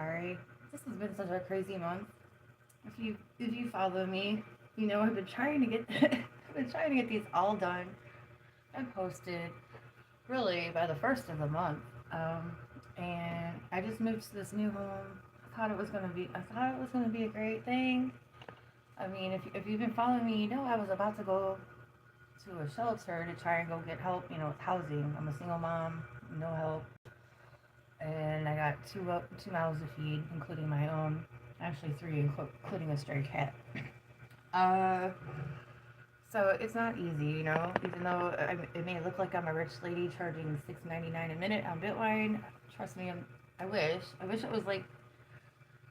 sorry. This has been such a crazy month. If you follow me, you know I've been trying to get I've been trying to get these all done and posted really by the first of the month. And I just moved to this new home. I thought it was gonna be a great thing. I mean, if you've been following me, you know I was about to go to a shelter to try and go get help, with housing. I'm a single mom, no help, and I got two mouths to feed, including my own. Actually, three, including a stray cat. Uh, so it's not easy, Even though it may look like I'm a rich lady charging $6.99 a minute on Bitwine. Trust me, I wish it was like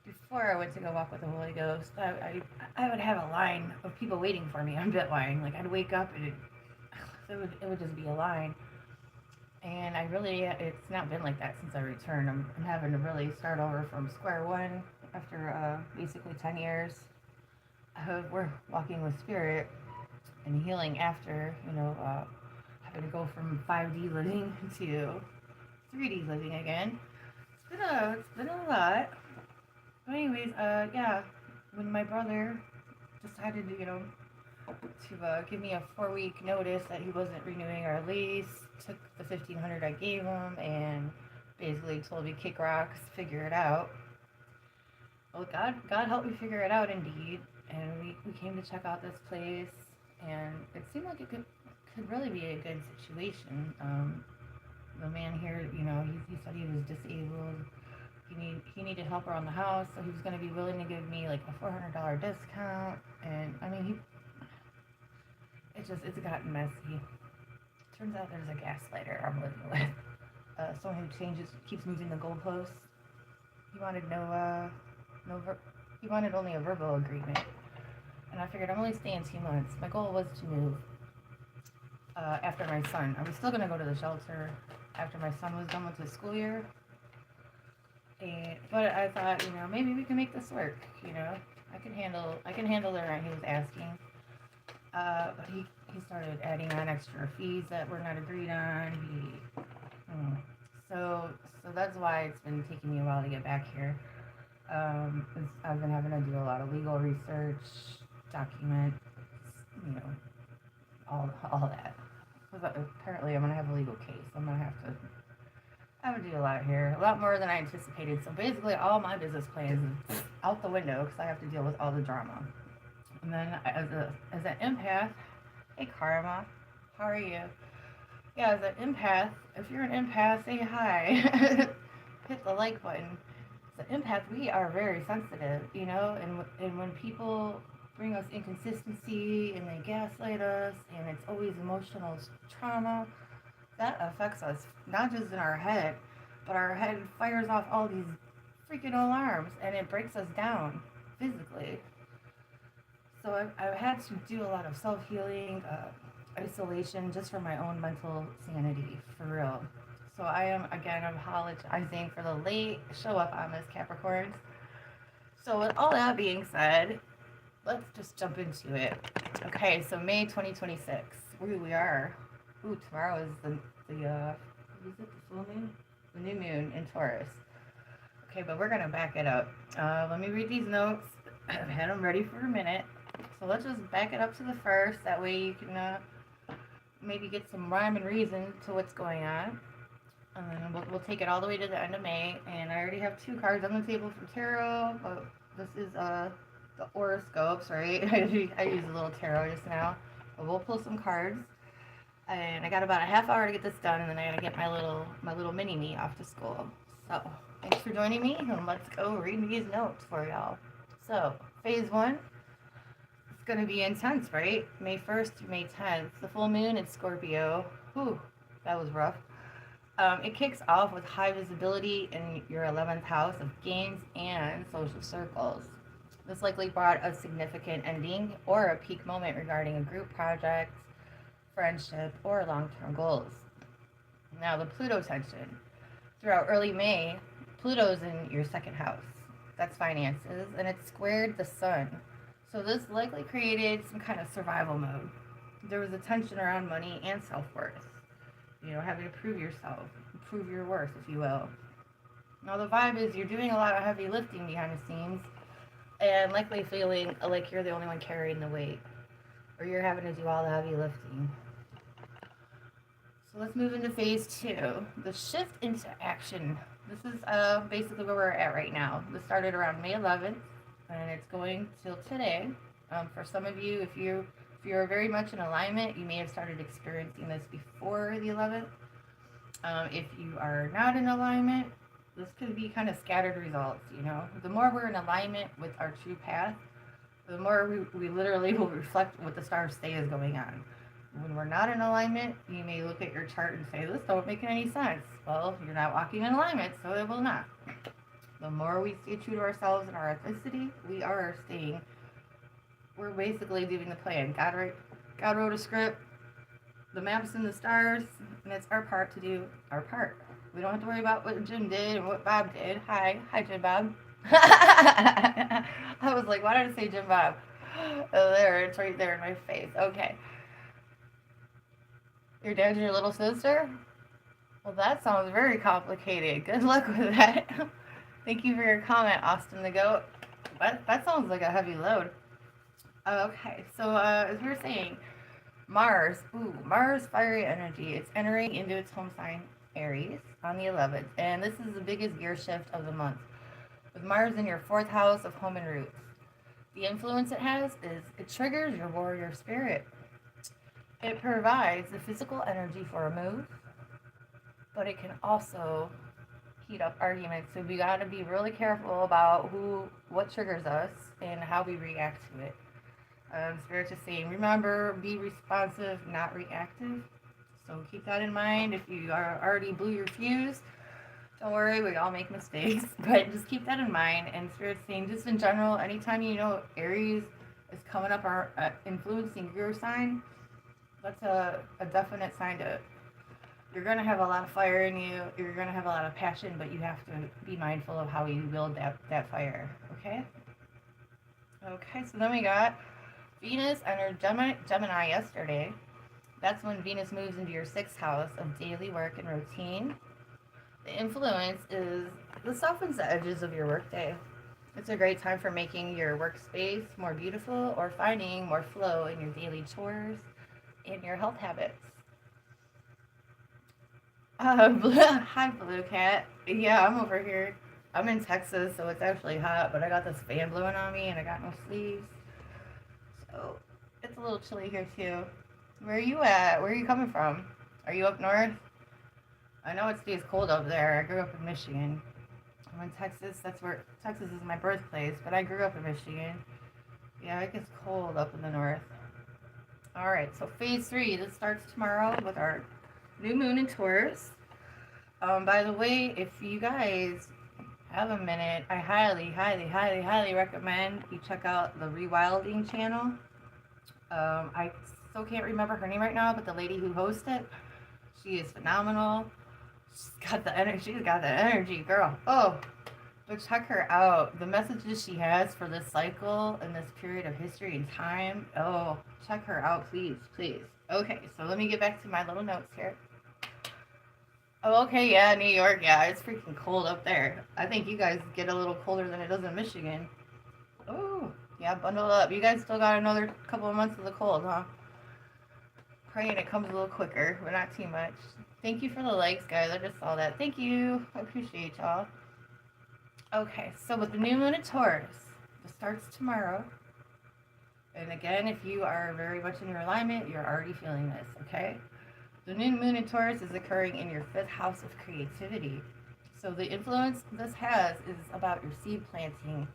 before I went to go walk with the Holy Ghost. I would have a line of people waiting for me on Bitwine. Like I'd wake up and it would just be a line. And it's not been like that since I returned. I'm having to really start over from square one after basically 10 years. We're walking with spirit and healing after, having to go from 5D living to 3D living again. It's been a lot. But anyways, yeah, when my brother decided to give me a 4-week notice that he wasn't renewing our lease, took the $1,500 I gave him, and basically told me kick rocks, figure it out. Well, God helped me figure it out indeed, and we came to check out this place, and it seemed like it could really be a good situation. The man here, he said he was disabled. He needed help around the house, so he was going to be willing to give me like a $400 discount. And I mean, it's gotten messy. Turns out there's a gaslighter I'm living with. Someone who keeps moving the goalposts. He wanted he wanted only a verbal agreement. And I figured I'm only staying 2 months. My goal was to move after my son. I was still going to go to the shelter after my son was done with his school year. But I thought, maybe we can make this work. I can handle the rent he was asking. But he started adding on extra fees that were not agreed on. So that's why it's been taking me a while to get back here. I've been having to do a lot of legal research, document, you know, all that. Because apparently I'm gonna have a legal case. I would do a lot here, a lot more than I anticipated. So basically, all my business plans is out the window because I have to deal with all the drama. And then, as an empath, hey Karma, how are you? Yeah, as an empath, if you're an empath, say hi. Hit the like button. As an empath, we are very sensitive, and when people bring us inconsistency and they gaslight us, and it's always emotional trauma, that affects us, not just in our head, but our head fires off all these freaking alarms and it breaks us down physically. So I've had to do a lot of self-healing, isolation, just for my own mental sanity, for real. So I am, again, apologizing for the late show up on this, Capricorns. So with all that being said, let's just jump into it. Okay, so May 2026, where we are. Ooh, tomorrow is the full moon? The new moon in Taurus. Okay, but we're going to back it up. Let me read these notes. I've had them ready for a minute. So let's just back it up to the first. That way you can maybe get some rhyme and reason to what's going on. And then we'll take it all the way to the end of May. And I already have 2 cards on the table for tarot. But this is the Orascopes, right? I used a little tarot just now. But we'll pull some cards. And I got about a half hour to get this done, and then I gotta get my little mini me off to school. So thanks for joining me, and let's go read these notes for y'all. So phase 1, it's gonna be intense, right? May 1st through May 10th. The full moon in Scorpio. Whew, that was rough. It kicks off with high visibility in your 11th house of gains and social circles. This likely brought a significant ending or a peak moment regarding a group project, friendship, or long-term goals. Now, the Pluto tension. Throughout early May, Pluto's in your 2nd house. That's finances, and it squared the sun. So this likely created some kind of survival mode. There was a tension around money and self-worth. Having to prove yourself, prove your worth, if you will. Now the vibe is you're doing a lot of heavy lifting behind the scenes and likely feeling like you're the only one carrying the weight or you're having to do all the heavy lifting. So let's move into phase two, the shift into action. This is basically where we're at right now. This started around May 11th, and it's going till today. For some of you, if you're very much in alignment, you may have started experiencing this before the 11th. If you are not in alignment, this could be kind of scattered results. You know, the more we're in alignment with our true path, the more we literally will reflect what the stars say is going on. When we're not in alignment, you may look at your chart and say, this don't make any sense. Well, you're not walking in alignment, so it will not. The more we stay true to ourselves and our authenticity, we're basically doing the plan. God wrote a script, the maps and the stars, and it's our part to do our part. We don't have to worry about what Jim did and what Bob did. Hi Jim Bob. I was like, why did I say Jim Bob? Oh, there, it's right there in my face. Okay. Your dad's your little sister? Well, that sounds very complicated. Good luck with that. Thank you for your comment, Austin the Goat. That sounds like a heavy load. Okay, so as we were saying, Mars, fiery energy. It's entering into its home sign, Aries, on the 11th. And this is the biggest gear shift of the month. With Mars in your fourth house of home and roots. The influence it has is it triggers your warrior spirit. It provides the physical energy for a move, but it can also heat up arguments. So we got to be really careful about what triggers us and how we react to it. Spirit is saying, remember, be responsive, not reactive. So keep that in mind. If you already blew your fuse, don't worry, we all make mistakes, but just keep that in mind. And Spirit's saying, just in general, anytime you know Aries is coming up or influencing your sign, that's a definite sign to, you're going to have a lot of fire in you, you're going to have a lot of passion, but you have to be mindful of how you build that fire, okay? Okay, so then we got Venus entered Gemini yesterday. That's when Venus moves into your sixth house of daily work and routine. The influence is this softens the edges of your workday. It's a great time for making your workspace more beautiful or finding more flow in your daily chores and your health habits. Hi, Blue Cat. Yeah, I'm over here. I'm in Texas, so it's actually hot, but I got this fan blowing on me and I got no sleeves. So it's a little chilly here too. Where are you at? Where are you coming from? Are you up north? I know it stays cold up there. I grew up in Michigan. I'm in Texas. Texas is my birthplace, but I grew up in Michigan. Yeah, it gets cold up in the north. Alright, so phase 3, this starts tomorrow with our new moon in Taurus. By the way, if you guys have a minute, I highly recommend you check out the Rewilding channel. I still can't remember her name right now, but the lady who hosts it, she is phenomenal. She's got the energy, girl. Oh, but check her out. The messages she has for this cycle and this period of history and time. Oh, check her out, please. Okay, so let me get back to my little notes here. Oh, okay, yeah, New York, yeah, it's freaking cold up there. I think you guys get a little colder than it does in Michigan. Oh, yeah, bundle up. You guys still got another couple of months of the cold, huh? Praying it comes a little quicker, but not too much. Thank you for the likes, guys. I just saw that. Thank you. I appreciate y'all. Okay, so with the new moon in Taurus, it starts tomorrow. And again, if you are very much in your alignment, you're already feeling this, okay? The new moon in Taurus is occurring in your 5th house of creativity. So the influence this has is about your seed planting.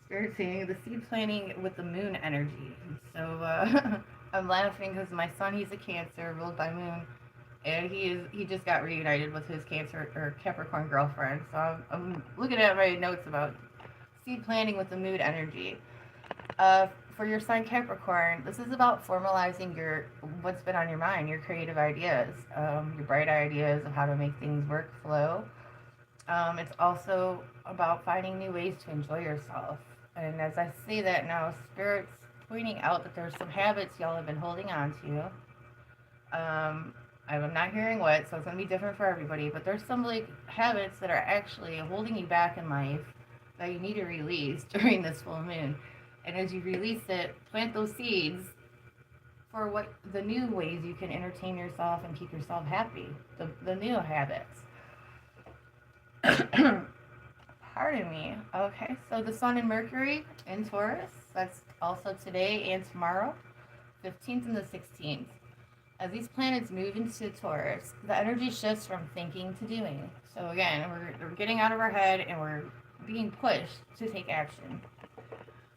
Spirit saying the seed planting with the moon energy. So I'm laughing because my son, he's a Cancer, ruled by moon. And he just got reunited with his Cancer or Capricorn girlfriend. So I'm looking at my notes about seed planting with the mood energy. For your sign Capricorn, this is about formalizing what's been on your mind, your creative ideas, your bright ideas of how to make things workflow. It's also about finding new ways to enjoy yourself. And as I say that now, Spirit's pointing out that there's some habits y'all have been holding on to. I'm not hearing what, so it's going to be different for everybody, but there's some like habits that are actually holding you back in life that you need to release during this full moon. And as you release it, plant those seeds for what the new ways you can entertain yourself and keep yourself happy, the new habits. Pardon me. Okay, so the Sun and Mercury in Taurus, that's also today and tomorrow, 15th and the 16th. As these planets move into Taurus, the energy shifts from thinking to doing. So again, we're getting out of our head and we're being pushed to take action.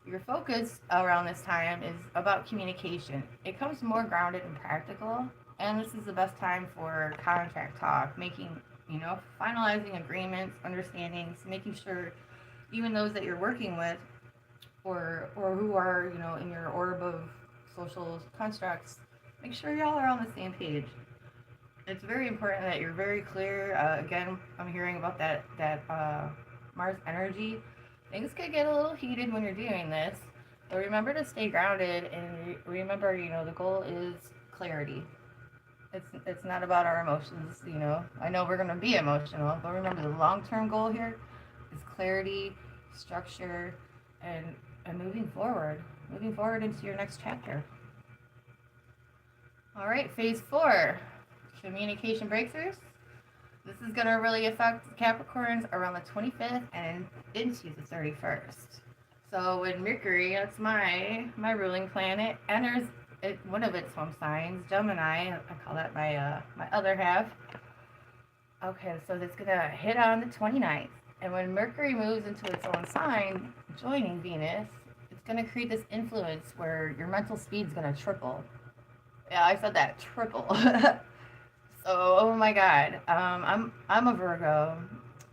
Your focus around this time is about communication. It comes more grounded and practical, and this is the best time for contract talk, making, finalizing agreements, understandings, making sure even those that you're working with or who are, in your orb of social constructs, make sure y'all are on the same page. It's very important that you're very clear. Again, I'm hearing about that Mars energy. Things could get a little heated when you're doing this, but remember to stay grounded and remember, the goal is clarity. It's not about our emotions. I know we're gonna be emotional, but remember the long-term goal here is clarity, structure, and moving forward into your next chapter. All right, phase 4, communication breakthroughs. This is going to really affect Capricorns around the 25th and into the 31st. So when Mercury, that's my ruling planet, enters one of its home signs, Gemini, I call that my other half. Okay, so it's going to hit on the 29th. And when Mercury moves into its own sign, joining Venus, it's going to create this influence where your mental speed's going to triple. Yeah, I said that, triple. So, oh my God, I'm a Virgo.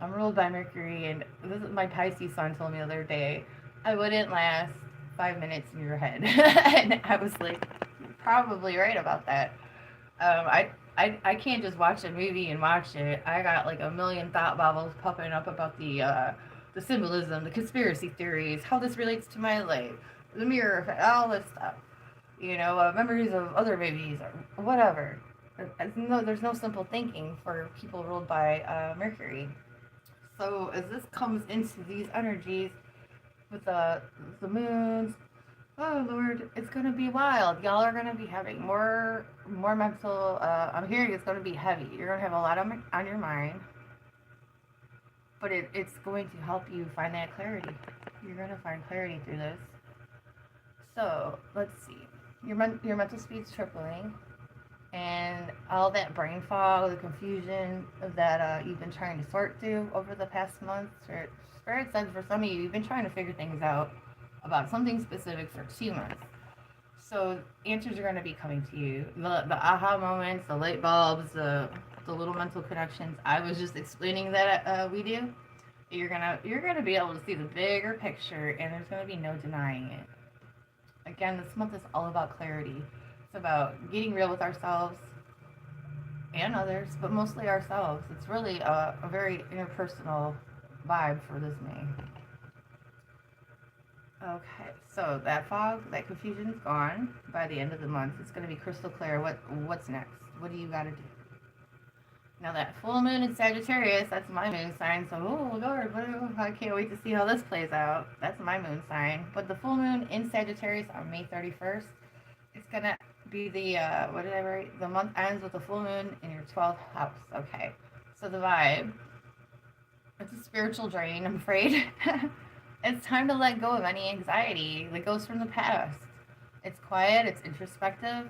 I'm ruled by Mercury, and this is my Pisces sun told me the other day. I wouldn't last 5 minutes in your head, and I was like, you're probably right about that. I can't just watch a movie and watch it. I got like a million thought bubbles popping up about the symbolism, the conspiracy theories, how this relates to my life, the mirror effect, all this stuff. Memories of other babies or whatever. There's no simple thinking for people ruled by Mercury. So as this comes into these energies with the moons, oh Lord, it's gonna be wild. Y'all are gonna be having more mental. I'm hearing it's gonna be heavy. You're gonna have a lot on your mind, but it's going to help you find that clarity. You're gonna find clarity through this. So let's see. Your mental speed's tripling, and all that brain fog, the confusion that you've been trying to sort through over the past months, or Spirit says for some of you, you've been trying to figure things out about something specific for 2 months. So answers are going to be coming to you. The aha moments, the light bulbs, the little mental connections. I was just explaining that we do. You're gonna be able to see the bigger picture, and there's gonna be no denying it. Again, this month is all about clarity. It's about getting real with ourselves and others, but mostly ourselves. It's really a very interpersonal vibe for this May. Okay, so that fog, that confusion is gone by the end of the month. It's going to be crystal clear. What's next? What do you got to do? Now that full moon in Sagittarius, that's my moon sign. So, oh Lord, I can't wait to see how this plays out. That's my moon sign. But the full moon in Sagittarius on May 31st, it's going to be the, what did I write? The month ends with the full moon in your 12th house. Okay, so the vibe, it's a spiritual drain, I'm afraid. It's time to let go of any anxiety that goes from the past. It's quiet, it's introspective,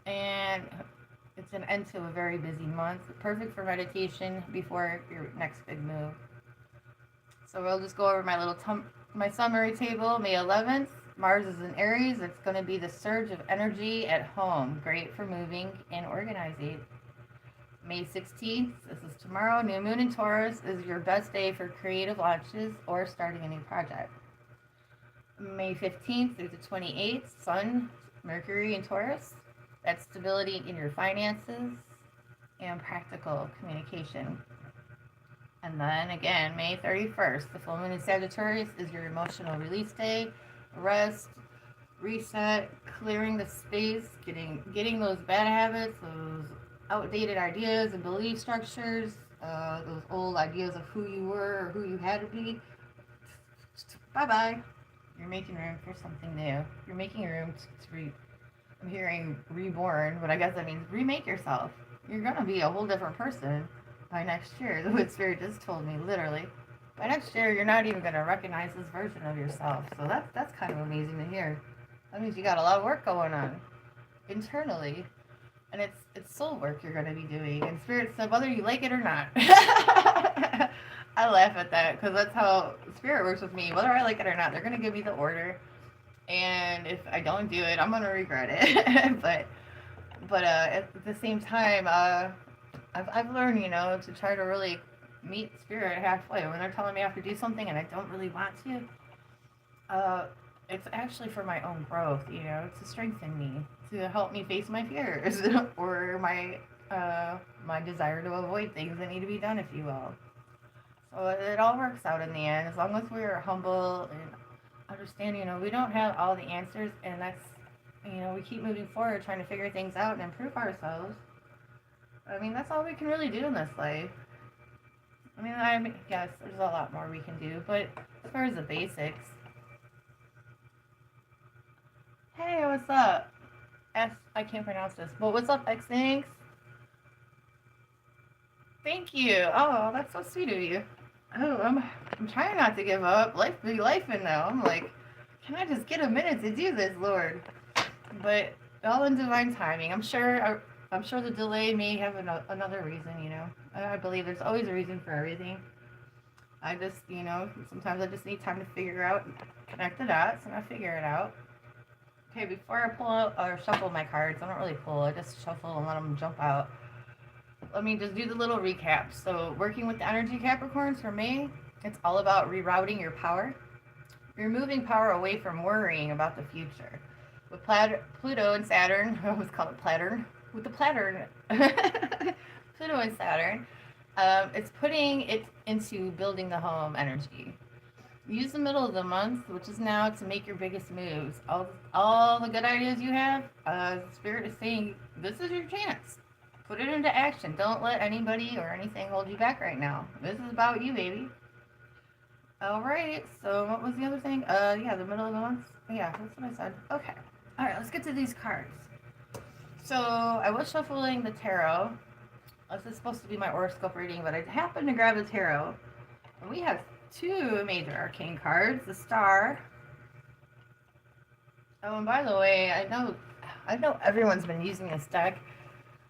and it's an end to a very busy month. Perfect for meditation before your next big move. So we'll just go over my summary table. May 11th, Mars is in Aries. It's going to be the surge of energy at home. Great for moving and organizing. May 16th, this is tomorrow, new moon in Taurus is your best day for creative launches or starting a new project. May 15th through the 28th, Sun, Mercury in Taurus. That's stability in your finances and practical communication. And then again, May 31st, the full moon in Sagittarius is your emotional release day. Rest, reset, clearing the space, getting those bad habits, those outdated ideas and belief structures, those old ideas of who you were or who you had to be. Bye bye. You're making room for something new. You're making room I'm hearing reborn, but I guess that means remake yourself. You're gonna be a whole different person by next year. The Wood Spirit just told me, literally. By next year, you're not even gonna recognize this version of yourself. So that's kind of amazing to hear. That means you got a lot of work going on internally, and it's soul work you're gonna be doing. And Spirit said, whether you like it or not. I laugh at that because that's how Spirit works with me. Whether I like it or not, they're gonna give me the order, and if I don't do it, I'm gonna regret it. but at the same time, I've learned, to try to really meet Spirit halfway. When they're telling me I have to do something and I don't really want to, it's actually for my own growth, to strengthen me, to help me face my fears or my desire to avoid things that need to be done, if you will. So it all works out in the end, as long as we're humble and understand, we don't have all the answers, and that's, we keep moving forward, trying to figure things out and improve ourselves. I mean, that's all we can really do in this life. Yes, there's a lot more we can do, but as far as the basics. Hey, what's up? I can't pronounce this, but what's up, X Thanks? Thank you. Oh, that's so sweet of you. Oh, I'm trying not to give up. Life be lifing now. I'm like, can I just get a minute to do this, Lord? But all in divine timing. I'm sure the delay may have another reason. I believe there's always a reason for everything. I just, sometimes I just need time to figure out, connect the dots, and I figure it out. Okay, before I pull out or shuffle my cards, I don't really pull. I just shuffle and let them jump out. Let me just do the little recap. So, working with the energy Capricorns for me, it's all about rerouting your power. You're moving power away from worrying about the future. With Pluto and Saturn, I always call it Plattern. With the Plattern, Pluto and Saturn, it's putting it into building the home energy. Use the middle of the month, which is now, to make your biggest moves. All the good ideas you have, Spirit is saying, this is your chance. Put it into action. Don't let anybody or anything hold you back right now. This is about you, baby. Alright, so what was the other thing? Yeah, the middle of the month? Yeah, that's what I said. Okay. Alright, let's get to these cards. So, I was shuffling the tarot. This is supposed to be my horoscope reading, but I happened to grab the tarot. And we have two major arcane cards. The Star. Oh, and by the way, I know everyone's been using this deck,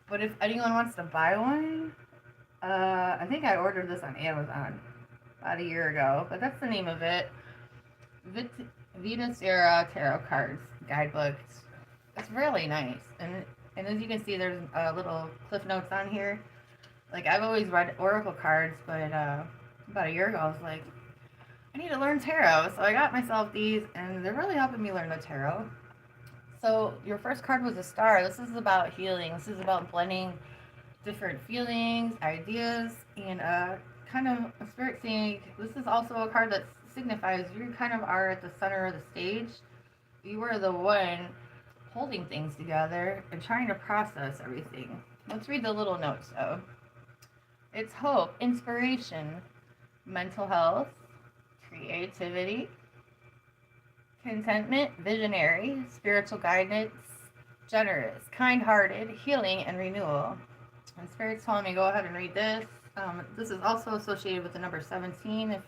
but if anyone wants to buy one, I think I ordered this on Amazon about a year ago, but that's the name of it. Venus Era Tarot Cards Guidebook. It's really nice, and as you can see, there's little cliff notes on here. Like, I've always read oracle cards, but about a year ago, I was like, I need to learn tarot, so I got myself these, and they're really helping me learn the tarot. So your first card was a Star. This is about healing. This is about blending different feelings, ideas, and kind of a Spirit saying this is also a card that signifies you kind of are at the center of the stage. You are the one holding things together and trying to process everything. Let's read the little notes though. It's hope, inspiration, mental health, creativity, contentment, visionary, spiritual guidance, generous, kind-hearted, healing, and renewal. And Spirit's telling me go ahead and read this. This is also associated with the number 17,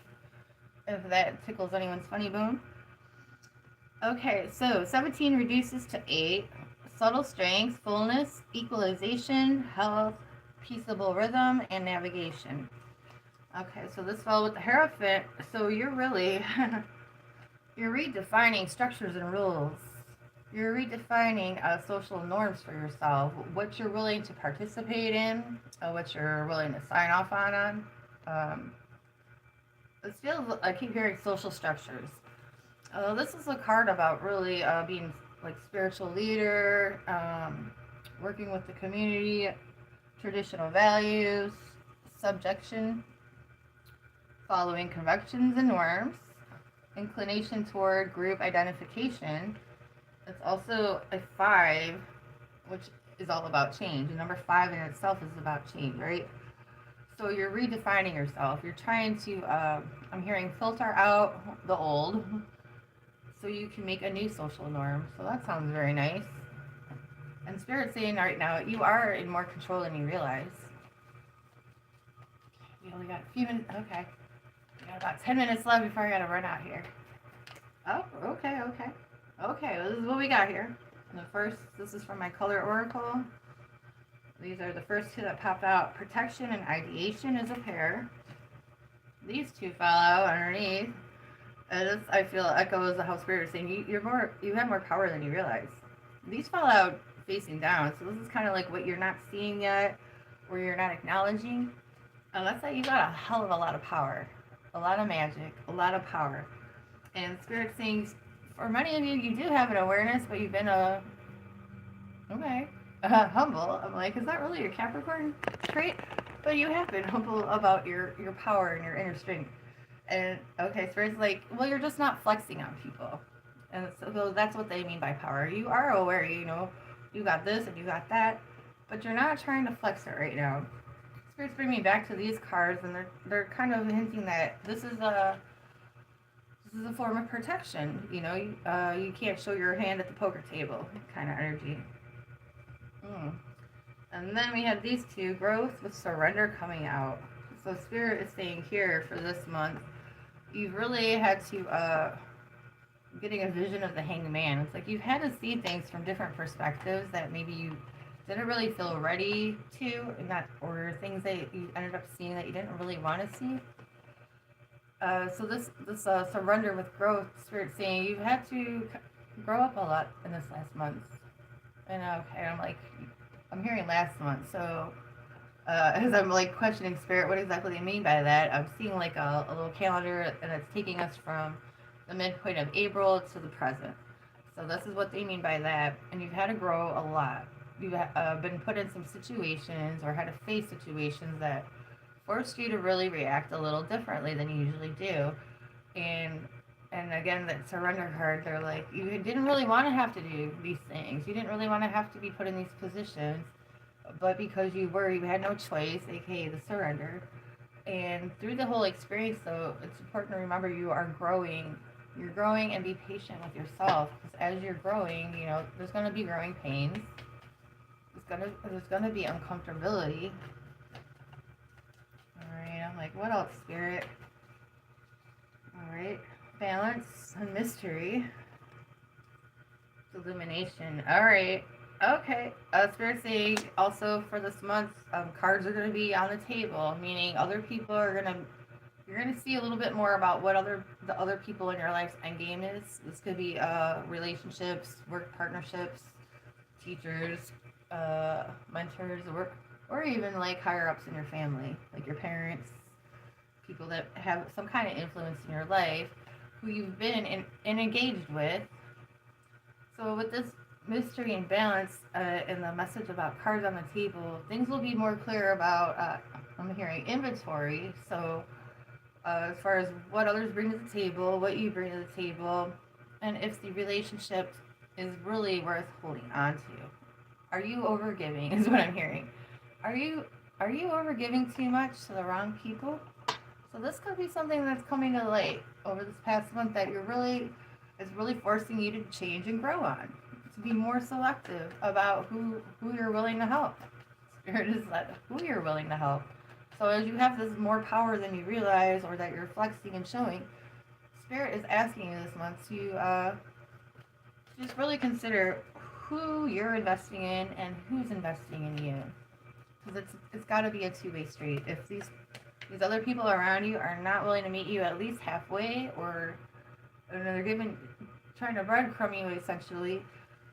if that tickles anyone's funny bone. Okay, so 17 reduces to 8. Subtle strength, fullness, equalization, health, peaceable rhythm, and navigation. Okay, so this fell with the Hierophant. So you're really, you're redefining structures and rules. You're redefining social norms for yourself, what you're willing to participate in, what you're willing to sign off on. This feels, I keep hearing social structures. This is a card about really being like spiritual leader, working with the community, traditional values, subjection, following conventions and norms, inclination toward group identification. It's also a 5, which is all about change. And number 5 in itself is about change, right? So you're redefining yourself. You're trying to, I'm hearing, filter out the old so you can make a new social norm. So that sounds very nice. And Spirit's saying right now, you are in more control than you realize. We only got a few minutes. Okay. We got about 10 minutes left before I gotta run out here. Oh, okay, okay. Okay, well, this is what we got here. And the first, this is from my color oracle. These are the first 2 that popped out. Protection and ideation is a pair. These 2 fell out underneath. And this, I feel, echoes the house spirit saying you have more power than you realize. These fell out facing down, so this is kind of like what you're not seeing yet, or you're not acknowledging. And that's that you got a hell of a lot of power, a lot of magic, a lot of power. And spirit saying, for many of you, you do have an awareness, but you've been humble. I'm like, is that really your Capricorn trait? But you have been humble about your power and your inner strength. And okay, Spirit's like, well, you're just not flexing on people. And so that's what they mean by power. You are aware, you know, you got this and you got that, but you're not trying to flex it right now. Spirit's bringing me back to these cards, and they're kind of hinting that this is a form of protection. You know, you can't show your hand at the poker table kind of energy. And then we have these 2, growth with surrender coming out. So Spirit is saying here for this month, you've really had to, getting a vision of the Hanged Man. It's like you've had to see things from different perspectives that maybe you didn't really feel ready to, or things that you ended up seeing that you didn't really want to see. So this surrender with growth, Spirit saying you've had to grow up a lot in this last month. And okay, I'm hearing last month, so as I'm like questioning Spirit, what exactly they mean by that, I'm seeing like a little calendar, and it's taking us from the midpoint of April to the present. So this is what they mean by that, and you've had to grow a lot. You've been put in some situations or had to face situations that forced you to really react a little differently than you usually do. And again, that surrender card, they're like, you didn't really want to have to do these things. You didn't really want to have to be put in these positions. But because you had no choice, aka the surrender. And through the whole experience, though, it's important to remember you are growing. You're growing, and be patient with yourself. Because as you're growing, you know, there's going to be growing pains. There's going to be uncomfortability. Alright, I'm like, what else, Spirit? Alright. Balance and mystery. Illumination. Alright. Okay. Spirit saying also for this month, cards are going to be on the table, meaning other people are going to, you're going to see a little bit more about what the other people in your life's endgame is. This could be relationships, work partnerships, teachers, mentors, or even like higher ups in your family, like your parents, people that have some kind of influence in your life, who you've been engaged with. So with this mystery and balance and the message about cards on the table, things will be more clear about, I'm hearing inventory. So as far as what others bring to the table, what you bring to the table, and if the relationship is really worth holding on to. Are you overgiving is what I'm hearing. Are you overgiving too much to the wrong people? So this could be something that's coming to light over this past month that is really forcing you to change and grow on. To be more selective about who you're willing to help. Spirit is that who you're willing to help. So as you have this more power than you realize, or that you're flexing and showing, Spirit is asking you this month to just really consider who you're investing in and who's investing in you. Because it's got to be a two-way street. If these other people around you are not willing to meet you at least halfway, or they're trying to breadcrumb you essentially,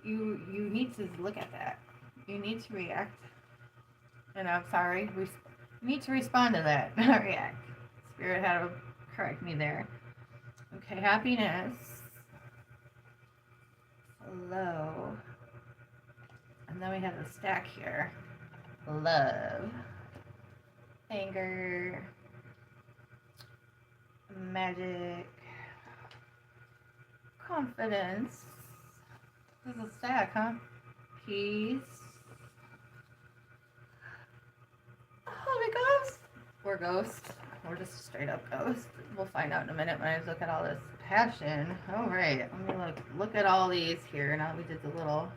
you need to look at that. You need to react. And I'm sorry, you need to respond to that, not react. Spirit had to correct me there. Okay, happiness. Hello. And then we have the stack here. Love. Anger. Magic. Confidence. This is a stack, huh? Peace. Or ghost. Or just straight up ghost. We'll find out in a minute when I look at all this passion. Alright, let me look at all these here. Now we did the little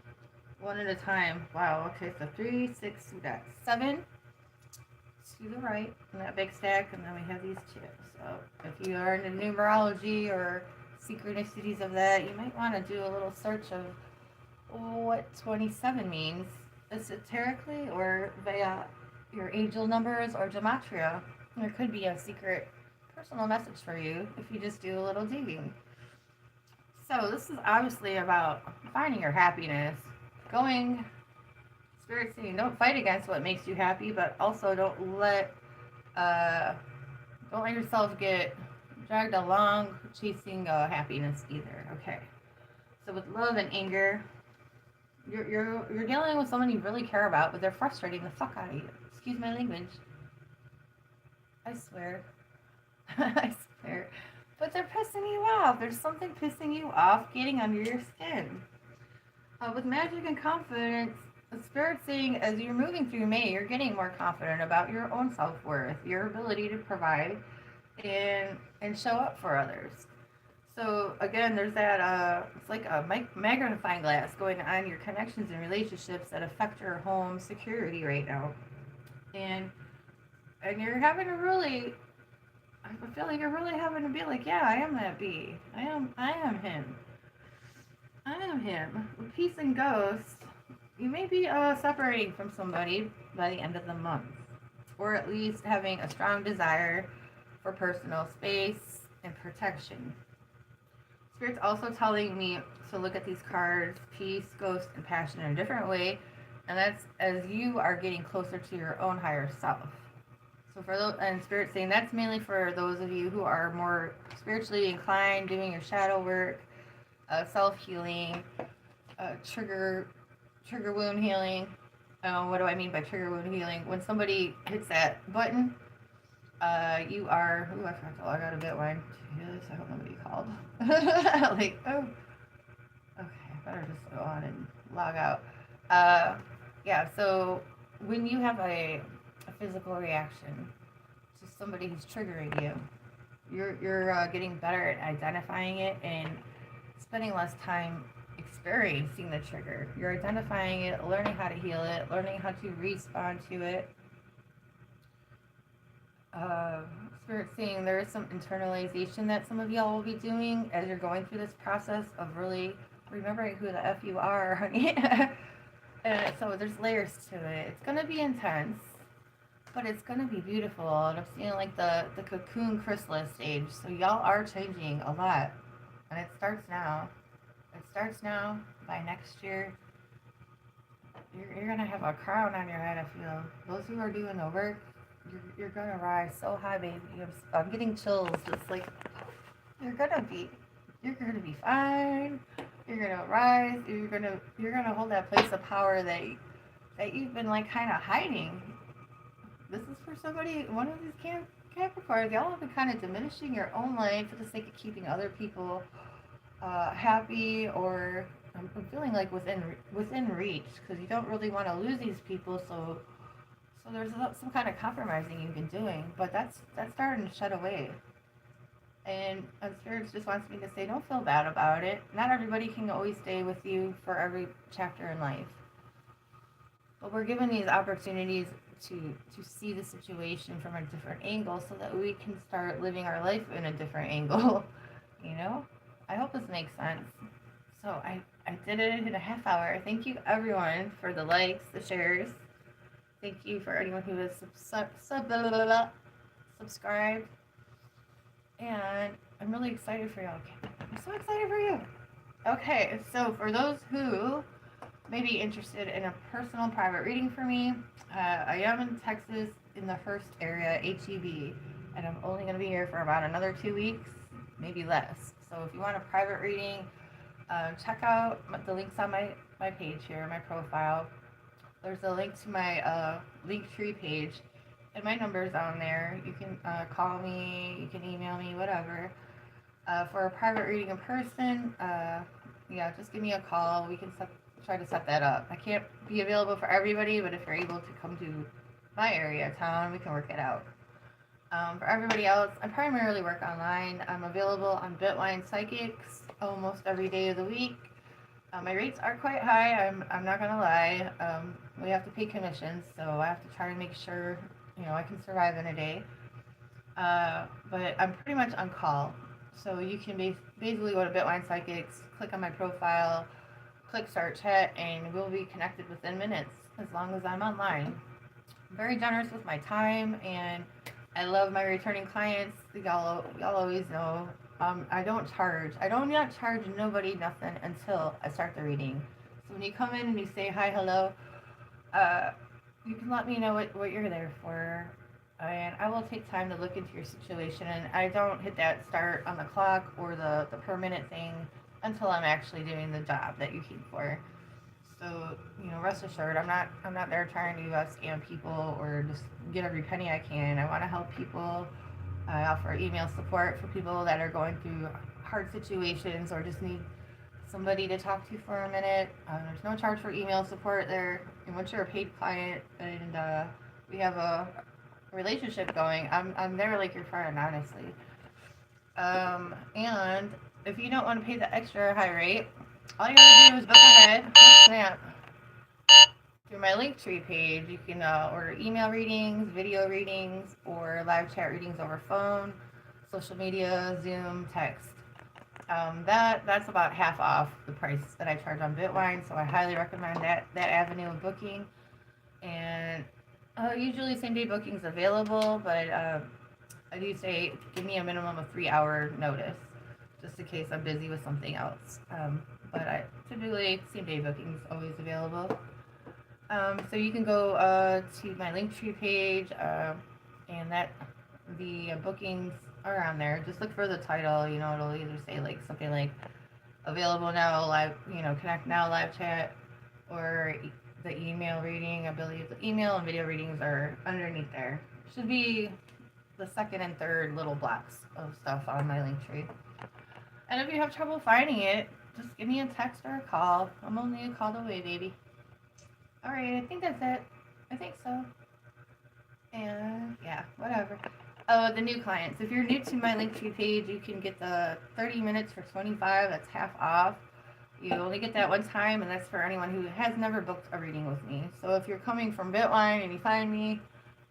one at a time. Wow, okay, so 3, 6, we got 7 to the right in that big stack, and then we have these 2. So if you are into numerology or synchronicities of that, you might want to do a little search of what 27 means esoterically or via your angel numbers or gematria. There could be a secret personal message for you if you just do a little digging. So this is obviously about finding your happiness, going spirit saying don't fight against what makes you happy, but also don't let yourself get dragged along chasing happiness either. Okay. So with love and anger, you're dealing with someone you really care about, but they're frustrating the fuck out of you. Excuse my language. I swear. I swear. But they're pissing you off. There's something pissing you off getting under your skin. With magic and confidence, the Spirit saying as you're moving through May, you're getting more confident about your own self-worth, your ability to provide and show up for others. So again, there's that, it's like a magnifying glass going on your connections and relationships that affect your home security right now. And you're having to really, I feel like you're really having to be like, yeah, I am that bee. I am him. I am him. With peace and ghost, you may be separating from somebody by the end of the month. Or at least having a strong desire for personal space and protection. Spirit's also telling me to look at these cards, peace, ghost, and passion in a different way. And that's as you are getting closer to your own higher self. So for those, and Spirit's saying that's mainly for those of you who are more spiritually inclined, doing your shadow work, self-healing, trigger wound healing. What do I mean by trigger wound healing? When somebody hits that button, you are, I forgot to log out of Bitwine. Yes, I hope nobody called. Like, oh, okay, I better just go on and log out. Yeah, so when you have a physical reaction to somebody who's triggering you, you're getting better at identifying it and spending less time experiencing the trigger. You're identifying it, learning how to heal it, learning how to respond to it. Spirit saying there is some internalization that some of y'all will be doing as you're going through this process of really remembering who the F you are, honey. And so there's layers to it. It's going to be intense, but it's going to be beautiful. And I'm seeing like the cocoon chrysalis stage. So y'all are changing a lot. And it starts now. It starts now. By next year, you're going to have a crown on your head, I feel. Those who are doing the work, you're going to rise so high, baby. I'm getting chills. It's like, you're going to be fine. You're going to rise. You're going to hold that place of power that you've been like kind of hiding. This is for somebody, one of these Capricorns. Y'all have been kind of diminishing your own life for the sake of keeping other people happy, or I'm feeling like within reach, because you don't really want to lose these people. So there's some kind of compromising you've been doing, but that's starting to shed away. And Spirit just wants me to say, don't feel bad about it. Not everybody can always stay with you for every chapter in life. But we're given these opportunities to see the situation from a different angle so that we can start living our life in a different angle. You know? I hope this makes sense. So I did it in a half hour. Thank you everyone for the likes, the shares. Thank you for anyone who has subscribed. And I'm really excited for y'all. I'm so excited for you. Okay, so for those who may be interested in a personal private reading for me, I am in Texas in the Hearst area, HEB, and I'm only going to be here for about another 2 weeks, maybe less. So if you want a private reading, check out the links on my page here, my profile. There's a link to my Linktree page, and my number's on there. You can call me, you can email me, whatever. For a private reading in person, yeah, just give me a call. We can try to set that up. I can't be available for everybody, but if you're able to come to my area of town, we can work it out. For everybody else, I primarily work online. I'm available on Bitwine Psychics almost every day of the week. My rates are quite high. I'm not gonna lie. We have to pay commissions, so I have to try to make sure I can survive in a day. But I'm pretty much on call, so you can basically go to Bitwine Psychics, click on my profile, click start chat, and we'll be connected within minutes as long as I'm online. I'm very generous with my time, and I love my returning clients. Y'all always know. I don't charge. I don't not charge nobody nothing until I start the reading. So when you come in and you say hi, hello, uh, you can let me know what you're there for, and I will take time to look into your situation. And I don't hit that start on the clock or the per minute thing until I'm actually doing the job that you came for. So rest assured, I'm not there trying to scam people or just get every penny I can. I want to help people. I offer email support for people that are going through hard situations or just need somebody to talk to for a minute. There's no charge for email support there. And once you're a paid client and we have a relationship going, I'm there like your friend, honestly. And if you don't want to pay the extra high rate, all you gotta do is book ahead. Oh, snap. Through my Linktree page, you can order email readings, video readings, or live chat readings over phone, social media, Zoom, text. That's about half off the price that I charge on Bitwine, so I highly recommend that avenue of booking. And usually same day bookings available, but I do say give me a minimum of 3 hour notice, just in case I'm busy with something else. But I typically same day bookings always available. So you can go to my Linktree page, and the bookings are on there. Just look for the title. It'll either say like something like available now, live, connect now, live chat, or the email reading. I believe the email and video readings are underneath there. Should be the second and third little blocks of stuff on my Linktree. And if you have trouble finding it, just give me a text or a call. I'm only a call away, baby. Alright, I think that's it. I think so. And yeah, whatever. Oh, the new clients. If you're new to my Linktree page, you can get the 30 minutes for 25. That's half off. You only get that one time, and that's for anyone who has never booked a reading with me. So if you're coming from Bitwine and you find me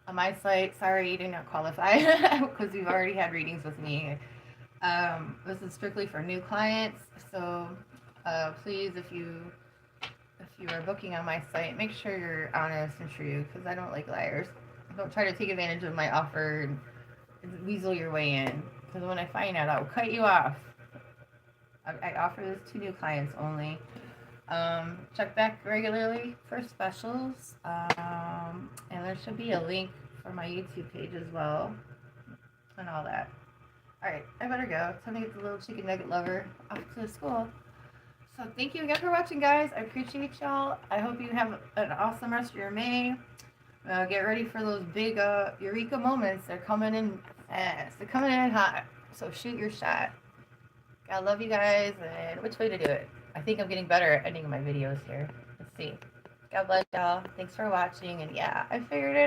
on my site, sorry, you do not qualify because you've already had readings with me. This is strictly for new clients. So please, if you are booking on my site, make sure you're honest and true, because I don't like liars. Don't try to take advantage of my offer and weasel your way in, because when I find out, I'll cut you off. I offer this to new clients only. Check back regularly for specials, and there should be a link for my YouTube page as well, and all that. Alright, I better go. Time to get the little chicken nugget lover off to school. So thank you again for watching, guys. I appreciate y'all. I hope you have an awesome rest of your May. Get ready for those big eureka moments. They're coming in fast. They're coming in hot. So shoot your shot. I love you guys. And which way to do it? I think I'm getting better at ending my videos here. Let's see. God bless y'all. Thanks for watching. And yeah, I figured it out.